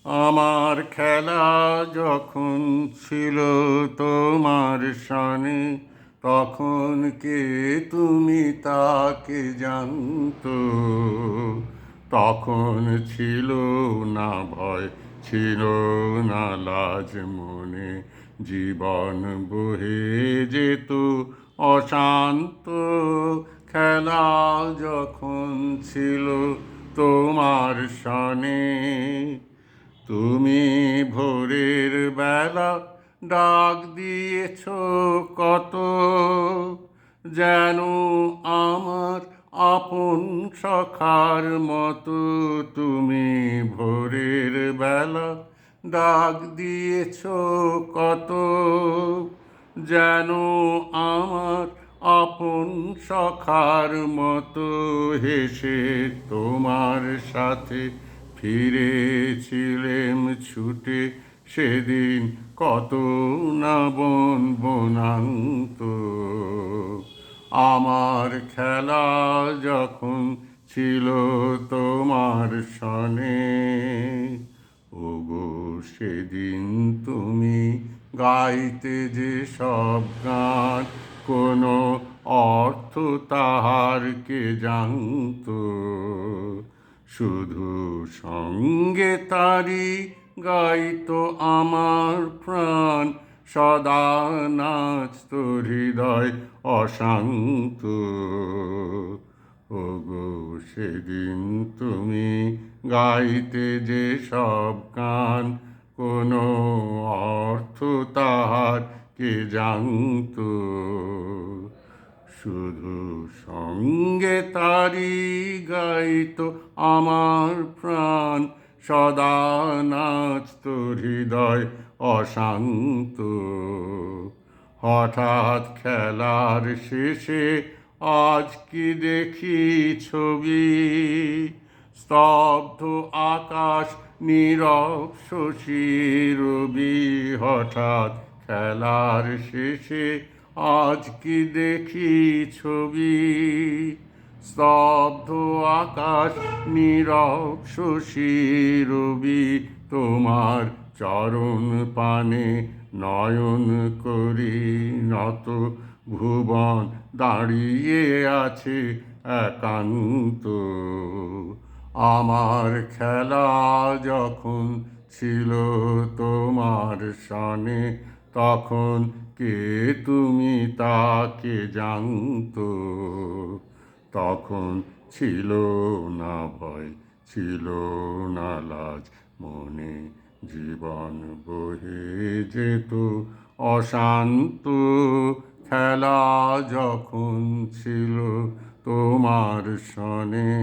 আমার খেলা যখন ছিল তোমার সনে, তখন কে তুমি তাকে জানতো। তখন ছিল না ভয়, ছিল না লাজ মনে, জীবন বহে যেত অশান্ত। খেলা যখন ছিল তোমার সনে, তুমি ভোরের বেলা ডাক দিয়েছ কত, যেন আমার আপন সখার মতো। তুমি ভোরের বেলা ডাক দিয়েছ কত, যেন আমার আপন সখার মতো। হেসে তোমার সাথে ফিরেছিলেম ছুটে, সেদিন কত না বন বনান্ত। আমার খেলা যখন ছিল তোমার সনে, ওগো সেদিন তুমি গাইতে যে সব গান, কোনো অর্থ তাহার কে জানত। শুধু সঙ্গে তারি গাইতো আমার প্রাণ, সদা নাচত হৃদয় অশান্ত। ওগো সেদিন তুমি গাইতে যে সব গান, কোনো অর্থ তাহার কে জানত। শুধু সঙ্গে তারি গাইতো আমার প্রাণ, সদা নাচত হৃদয় অশান্ত। হঠাৎ খেলার শেষে আজ কি দেখি ছবি, স্তব্ধ আকাশ নীরব শশী রবি। হঠাৎ খেলার শেষে আজ কি দেখি ছবি, স্তব্ধ আকাশ নীরব শশী রবি। তোমার চরণ পানে নয়ন করি নত, ভুবন দাঁড়িয়ে আছে একান্ত। আমার খেলা যখন ছিল তোমার সনে, তখন কে তুমি তাকে জানতো। তখন ছিল না ভয়, ছিল না লাজ মনে, জীবন বহে যেত অশান্ত। খেলা যখন ছিল তোমার সনে।